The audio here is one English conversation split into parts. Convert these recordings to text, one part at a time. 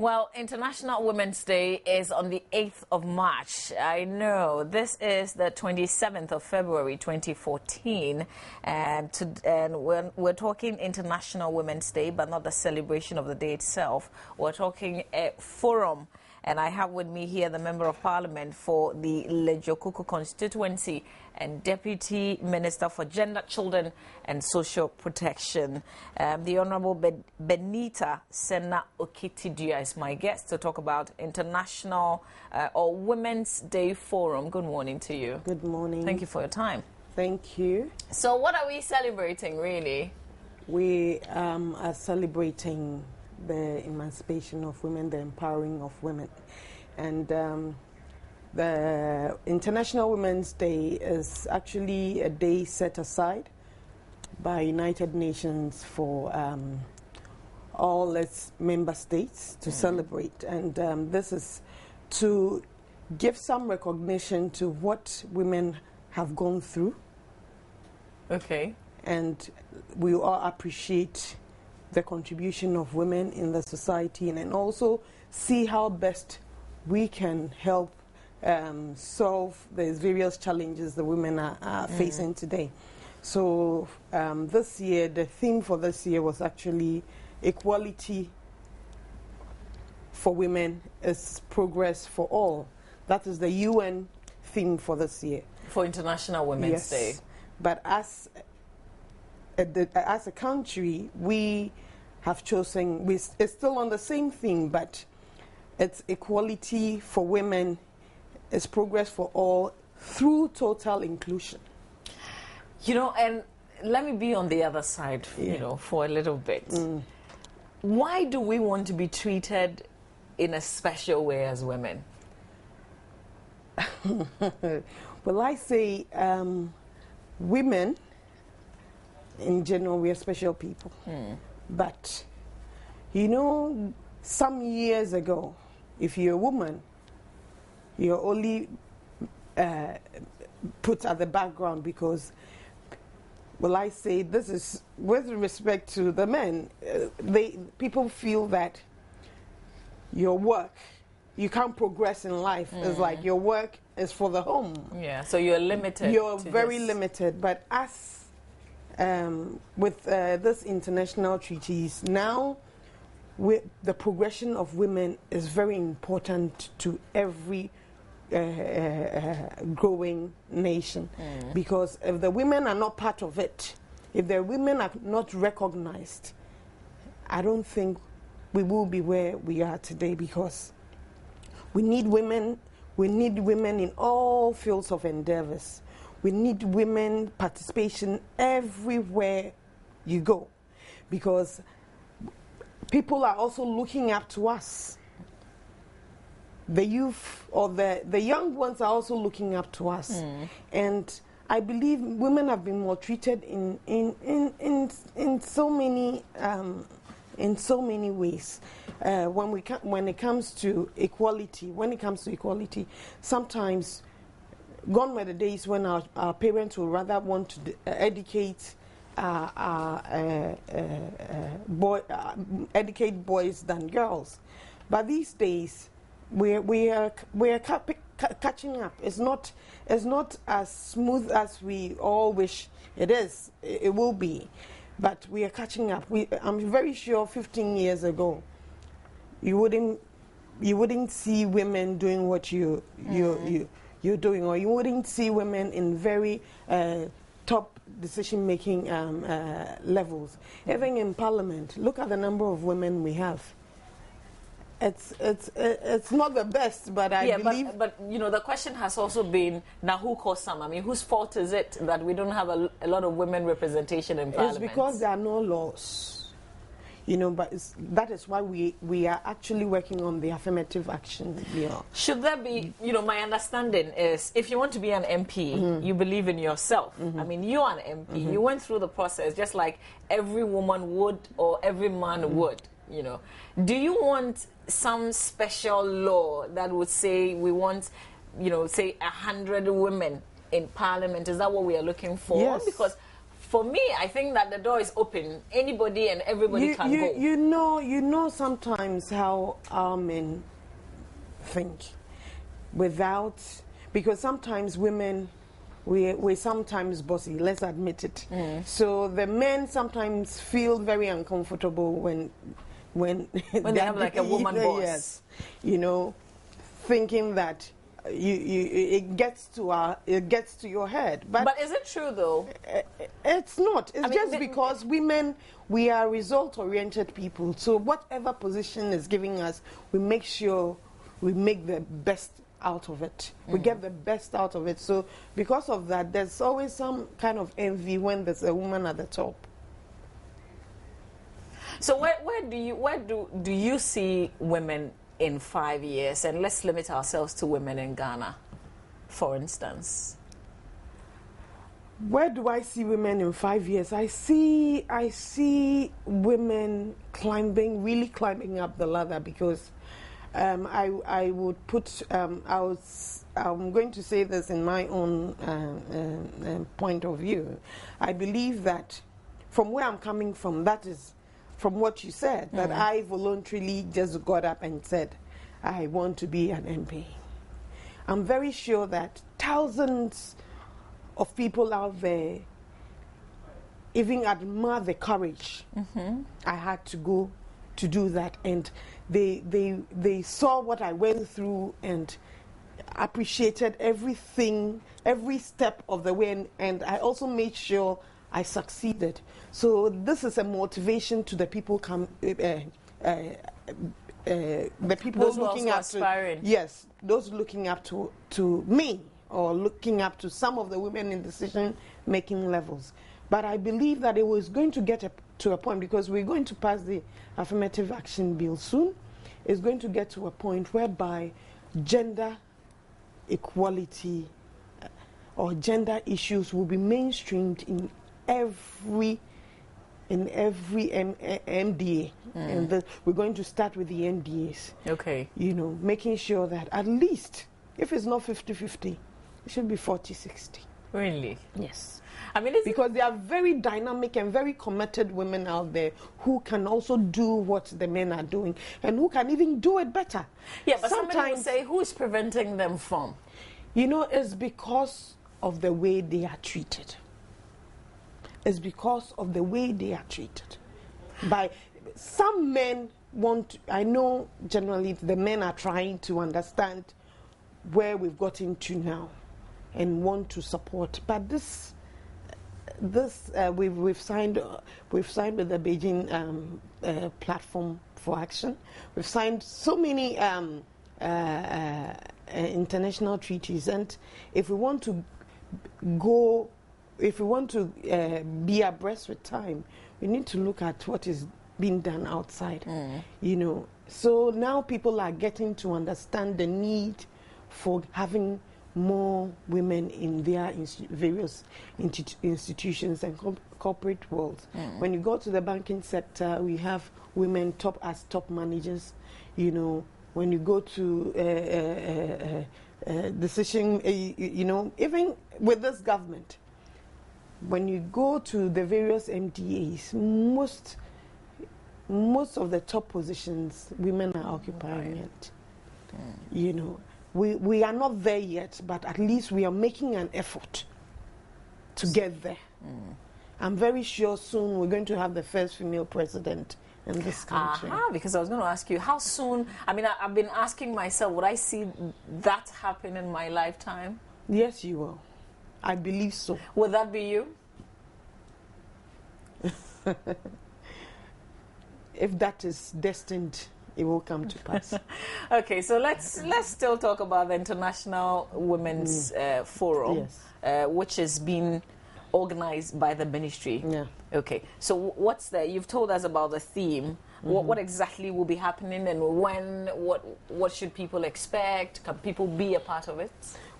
Well, International Women's Day is on the 8th of March. I know this is the 27th of February 2014, and we're talking International Women's Day, but not the celebration of the day itself. We're talking a forum, and I have with me here the Member of Parliament for the Lejokuku constituency and Deputy Minister for Gender, Children and Social Protection. The Honourable Benita Sena Okitidua is my guest to talk about International or Women's Day Forum. Good morning to you. Good morning. Thank you for your time. Thank you. So what are we celebrating, really? We are celebrating the emancipation of women, the empowering of women. And the International Women's Day is actually a day set aside by United Nations for all its member states to celebrate. And this is to give some recognition to what women have gone through. Okay. And we all appreciate the contribution of women in the society, and also see how best we can help solve the various challenges the women are facing today. So this year, the theme for this year was actually equality for women is progress for all. That is the UN theme for this year. For International Women's Day. But as a country, we have chosen, it's still on the same thing, but it's equality for women, it's progress for all through total inclusion. You know, and let me be on the other side, you know, for a little bit. Why do we want to be treated in a special way as women? Well, I say women, in general, we are special people. But, you know, some years ago, if you're a woman, you're only put at the background because, well, I say this is with respect to the men. People feel that your work, you can't progress in life. It's like your work is for the home. Yeah, so you're limited. You're very limited. But as with this international treaties, now the progression of women is very important to every growing nation. Because if the women are not part of it, if the women are not recognized, I don't think we will be where we are today, because we need women in all fields of endeavors. We need women participation everywhere you go, because people are also looking up to us. The youth or the young ones are also looking up to us. And I believe women have been maltreated in so many ways. When it comes to equality, sometimes gone were the days when our parents would rather want to educate educate boys than girls. But these days, we are catching up. It's not as smooth as we all wish it is. It will be, but we are catching up. I'm very sure 15 years ago, you wouldn't see women doing what you're doing, or you wouldn't see women in very top decision-making levels. Even in Parliament, look at the number of women we have. It's not the best, but I believe. But you know, the question has also been, now who caused some? I mean, whose fault is it that we don't have a lot of women representation in Parliament? It's because there are no laws, you know. But that is why we are actually working on the affirmative action. Should there be? You know, my understanding is, if you want to be an MP, you believe in yourself. I mean, you are an MP. You went through the process just like every woman would or every man would. You know, do you want some special law that would say we want, you know, say 100 women in Parliament? Is that what we are looking for? Yes. Because for me, I think that the door is open. Anybody and everybody can go. You know sometimes how our men think without, because sometimes women, we're sometimes bossy, let's admit it. So the men sometimes feel very uncomfortable when they have like a woman boss. Yes, you know, thinking that it gets to your head. But is it true though? It's not. It's just because women, we are result-oriented people. So whatever position is giving us, we make sure we make the best out of it. We get the best out of it. So because of that, there's always some kind of envy when there's a woman at the top. So where do you see women in 5 years? And let's limit ourselves to women in Ghana, for instance. Where do I see women in 5 years? I see women really climbing up the ladder, because I would put I'm going to say this in my own point of view. I believe that from where I'm coming from, that is from what you said, that I voluntarily just got up and said, I want to be an MP. I'm very sure that thousands of people out there even admire the courage I had to go to do that, and they saw what I went through and appreciated everything, every step of the way, and I also made sure I succeeded. So this is a motivation to the people the people those looking up aspiring. Yes, those looking up to me, or looking up to some of the women in decision-making levels. But I believe that it was going to get to a point, because we're going to pass the affirmative action bill soon. It's going to get to a point whereby gender equality or gender issues will be mainstreamed in every MDA. And we're going to start with the MDAs. Okay. You know, making sure that at least, if it's not 50-50, it should be 40-60. Really? Yes. I mean, because there are very dynamic and very committed women out there who can also do what the men are doing, and who can even do it better. Yeah, but sometimes somebody will say, who is preventing them from? You know, it's because of the way they are treated. It's because of the way they are treated. By some men I know generally the men are trying to understand where we've gotten to now and want to support. But we've signed with the Beijing platform for action. We've signed so many international treaties, and if we want to be abreast with time, we need to look at what is being done outside. You know, so now people are getting to understand the need for having more women in their various institutions and corporate worlds. When you go to the banking sector, we have women as top managers. You know, when you go to decision, you know, even with this government, when you go to the various MDAs, most of the top positions, women are occupying it. You know, we are not there yet, but at least we are making an effort to get there. I'm very sure soon we're going to have the first female president in this country. Because I was going to ask you, how soon? I mean, I've been asking myself, would I see that happen in my lifetime? Yes, you will. I believe so. Would that be you? If that is destined, it will come to pass. Okay, so let's still talk about the International Women's Forum, which is being organized by the ministry. Yeah. Okay, so what's the? You've told us about the theme. What exactly will be happening, and when? What should people expect? Can people be a part of it?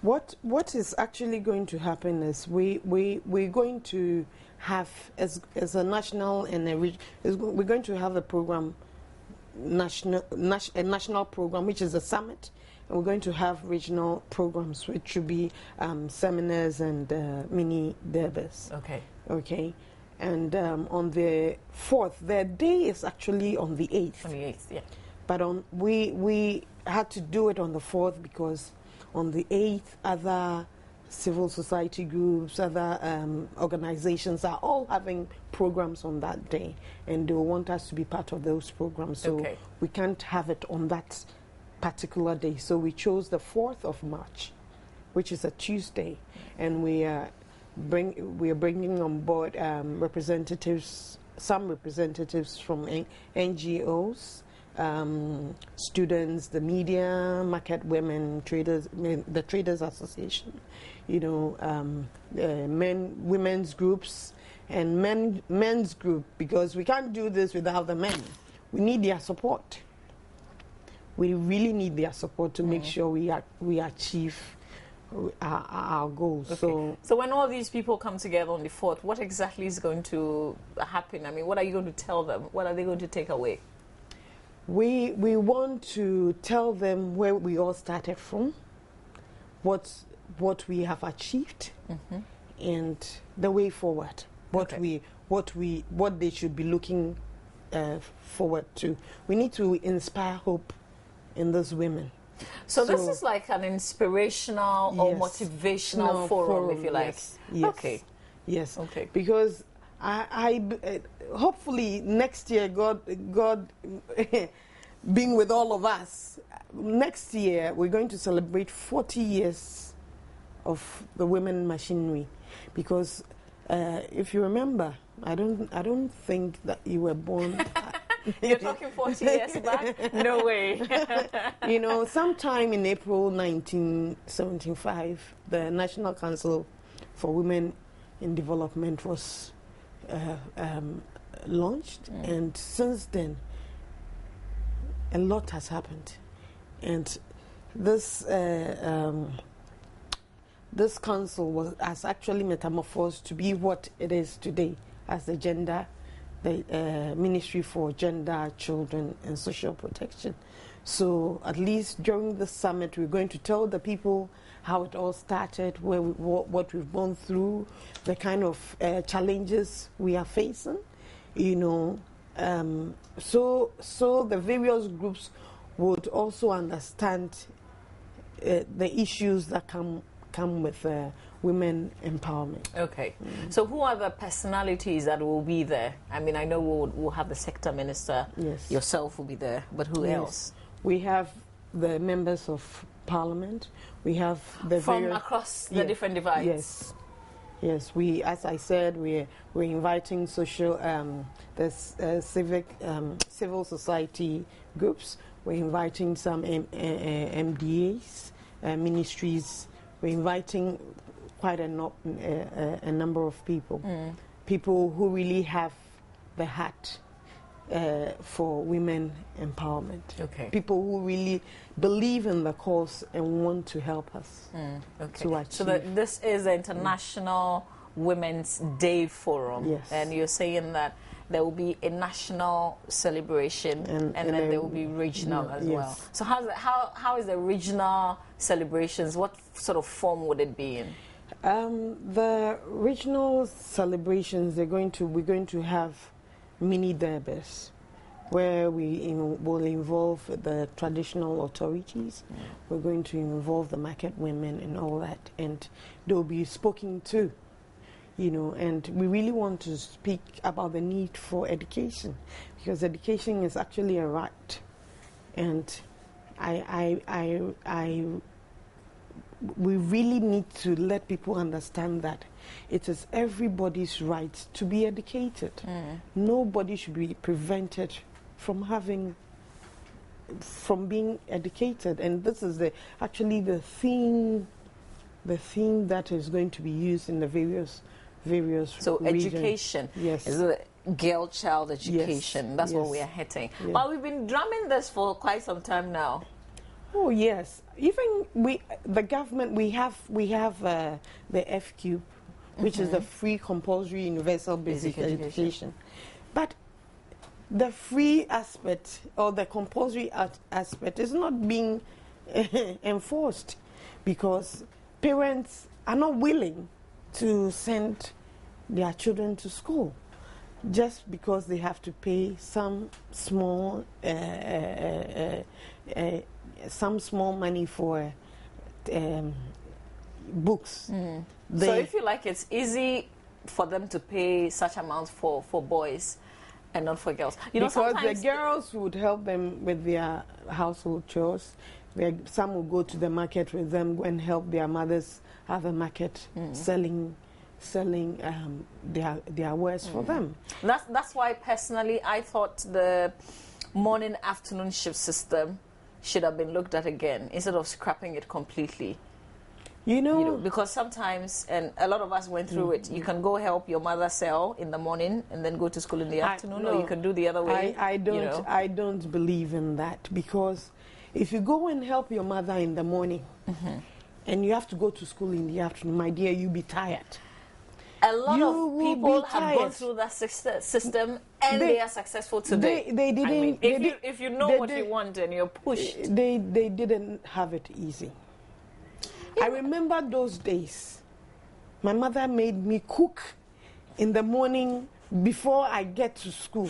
What is actually going to happen is we're going to have as a national and we're going to have a program, a national program, which is a summit, we're going to have regional programs, which should be seminars and mini debates. Okay. Okay. And on the 4th, the day is actually on the 8th. On the 8th, yeah. But we had to do it on the 4th because on the 8th, other civil society groups, other organizations are all having programs on that day, and they want us to be part of those programs. So we can't have it on that particular day. So we chose the 4th of March, which is a Tuesday, and we are bringing on board some representatives from NGOs, students, the media, market women, traders, the Traders Association, women's groups, and men's group, because we can't do this without the men. We need their support. We really need their support to make sure we achieve our goals. Okay. So when all these people come together on the 4th, what exactly is going to happen? I mean, what are you going to tell them? What are they going to take away? We want to tell them where we all started from, what we have achieved, and the way forward. What they should be looking forward to. We need to inspire hope in those women. So this is like an inspirational or motivational forum, if you like. Yes. Okay. Yes. Okay. Because I hopefully next year, God being with all of us, next year we're going to celebrate 40 years of the women machinery. Because if you remember, I don't think that you were born. You're talking 40 years back? No way. Sometime in April 1975, the National Council for Women in Development was launched, and since then, a lot has happened. And this council has actually metamorphosed to be what it is today as the Ministry for Gender, Children and Social Protection. So at least during the summit, we're going to tell the people how it all started, what we've gone through, the kind of challenges we are facing, so the various groups would also understand the issues that come with women empowerment. Okay. So who are the personalities that will be there? I mean, I know we'll have the sector minister. Yes. Yourself will be there, but who else? We have the members of parliament. We have the from across the different divides. Yes. We, as I said, we're inviting civil society groups. We're inviting some MDAs, ministries. We're inviting quite a number of people, people who really have the heart for women empowerment. Okay. People who really believe in the cause and want to help us to achieve. So this is the International Women's Day Forum. Yes. And you're saying that there will be a national celebration and then there will be regional as well. So how is the regional celebrations, what sort of form would it be in? The regional celebrations, we're going to have mini debates where we will involve the traditional authorities. We're going to involve the market women and all that, and they'll be spoken to. And we really want to speak about the need for education, because education is actually a right, and we really need to let people understand that it is everybody's right to be educated. Nobody should be prevented from being educated, and this is actually the theme that is going to be used in the various so regions. Education, yes, is it girl-child education? Yes. That's what we are hitting. Yes. Well, we've been drumming this for quite some time now. Oh yes, even the government, we have the FQ, which is the free compulsory universal basic education. But the free aspect or the compulsory aspect is not being enforced, because parents are not willing to send their children to school just because they have to pay some small money for books. So if you like, it's easy for them to pay such amounts for boys and not for girls. You know, because sometimes the girls would help them with their household chores. Some will go to the market with them, go and help their mothers have a market selling their wares for them. That's why personally I thought the morning afternoon shift system should have been looked at again instead of scrapping it completely. You know, because sometimes, and a lot of us went through it, you can go help your mother sell in the morning and then go to school in the afternoon, or you can do the other way. I don't believe in that, because if you go and help your mother in the morning and you have to go to school in the afternoon, my dear, you'll be tired. A lot of people have gone through that system and they are successful today. They didn't. I mean, if you know what you want and you're pushed. They didn't have it easy. I remember those days. My mother made me cook in the morning before I get to school,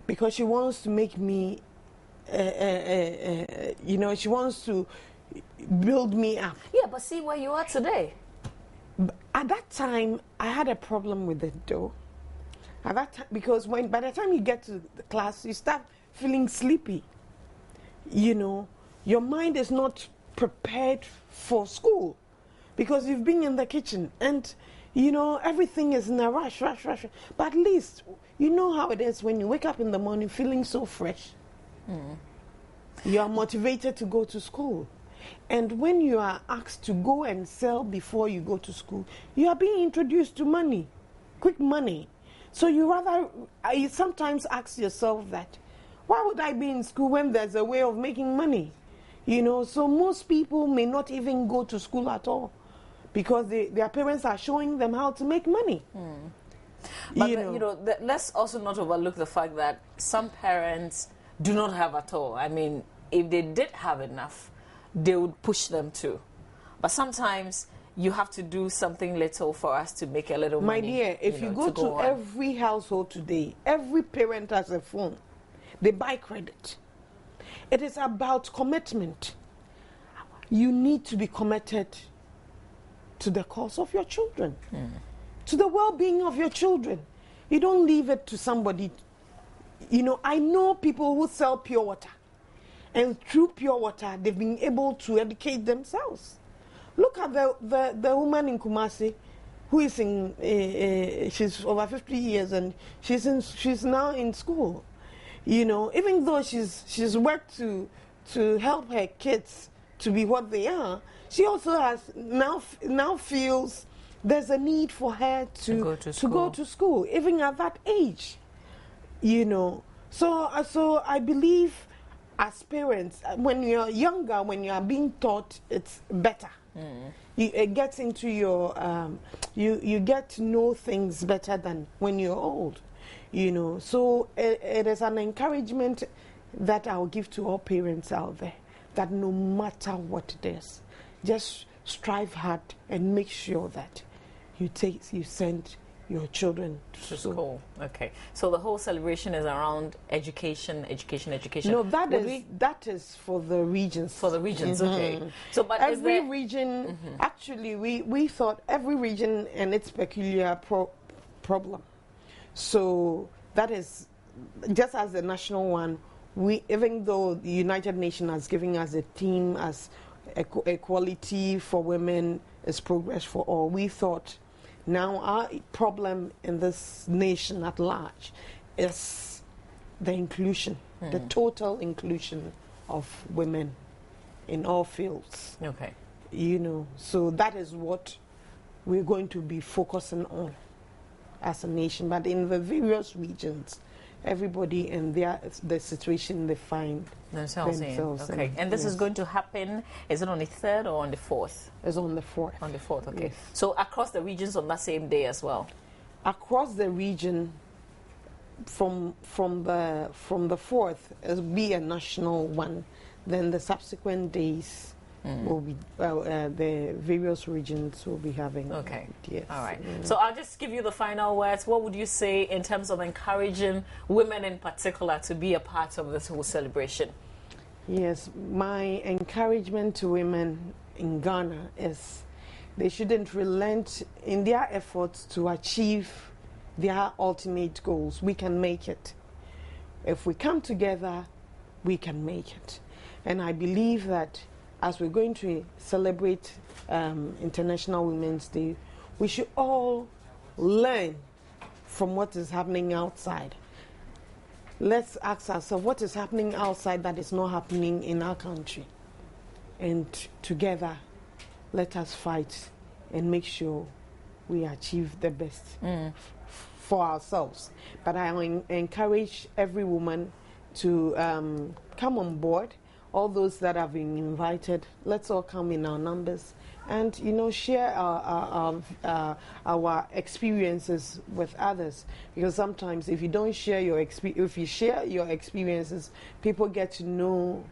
because she wants to make me, she wants to build me up. Yeah, but see where you are today. At that time, I had a problem with it, though. At that time, because by the time you get to the class, you start feeling sleepy. You know, your mind is not prepared for school because you've been in the kitchen and everything is in a rush. But at least you know how it is when you wake up in the morning feeling so fresh. You are motivated to go to school. And when you are asked to go and sell before you go to school, you are being introduced to money, quick money. So you sometimes ask yourself that, why would I be in school when there's a way of making money? So most people may not even go to school at all because their parents are showing them how to make money. But let's also not overlook the fact that some parents do not have at all. I mean, if they did have enough, they would push them too. But sometimes you have to do something little for us to make a little money. My dear, if you go to every household today, every parent has a phone. They buy credit. It is about commitment. You need to be committed to the cause of your children, to the well-being of your children. You don't leave it to somebody. I know people who sell pure water, and through pure water, they've been able to educate themselves. Look at the woman in Kumasi, who is she's over 50 years, and she's now in school. Even though she's worked to help her kids to be what they are, she also has now feels there's a need for her to go to school, even at that age. So I believe as parents, when you're younger, when you are being taught, it's better. It gets into your you get to know things better than when you're old. So it is an encouragement that I'll give to all parents out there, that no matter what it is, just strive hard and make sure that you send your children to school. Okay. So the whole celebration is around education. No, that is for the regions. For the regions, okay. So, but every region, actually, we thought every region and its peculiar problem. So that is just as the national one. Even though the United Nations has given us a theme as equality for women is progress for all, we thought now our problem in this nation at large is the inclusion, the total inclusion of women in all fields. Okay. So that is what we're going to be focusing on as a nation. But in the various regions, everybody and the situation they find themselves in. Okay. And this is going to happen, is it on the 3rd or on the 4th? It's on the 4th. On the 4th, okay. Yes. So across the regions on that same day as well? Across the region, from the 4th, it'll be a national one. then the subsequent days will be the various regions will be having. Okay. Yes. All right. So I'll just give you the final words. What would you say in terms of encouraging women in particular to be a part of this whole celebration? Yes, my encouragement to women in Ghana is they shouldn't relent in their efforts to achieve their ultimate goals. We can make it. If we come together, we can make it. And I believe that as we're going to celebrate International Women's Day, we should all learn from what is happening outside. Let's ask ourselves what is happening outside that is not happening in our country. And together, let us fight and make sure we achieve the best for ourselves. But I encourage every woman to come on board. All those that have been invited, let's all come in our numbers and, you know, share our experiences with others. Because sometimes if you don't share your experiences, people get to know,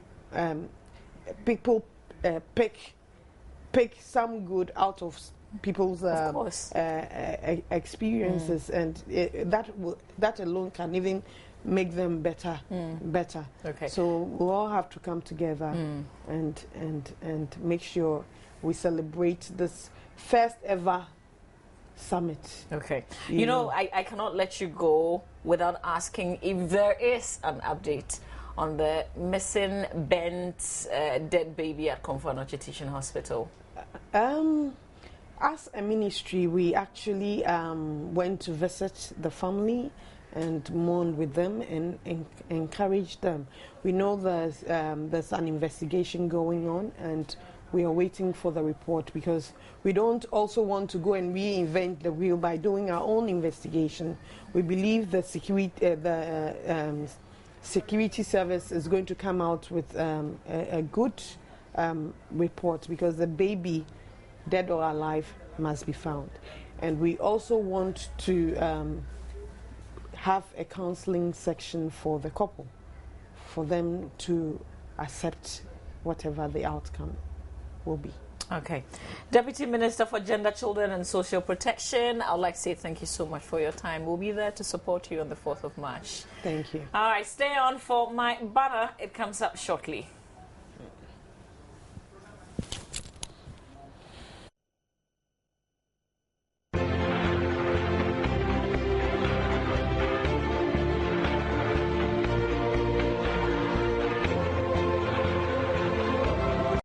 people pick some good out of people's experiences, and that alone can even make them better. Okay. So we all have to come together and make sure we celebrate this first ever summit. Okay. You know, I cannot let you go without asking if there is an update on the missing bent dead baby at Acquah Nana Teaching Hospital. As a ministry, we actually went to visit the family and mourn with them and encourage them. We know there's an investigation going on, and we are waiting for the report because we don't also want to go and reinvent the wheel by doing our own investigation. We believe the security service is going to come out with a good report, because the baby, dead or alive, must be found. And we also want to have a counseling section for the couple, for them to accept whatever the outcome will be. Okay. Deputy Minister for Gender, Children and Social Protection, I would like to say thank you so much for your time. We'll be there to support you on the 4th of March. Thank you. All right, stay on for my banner. It comes up shortly.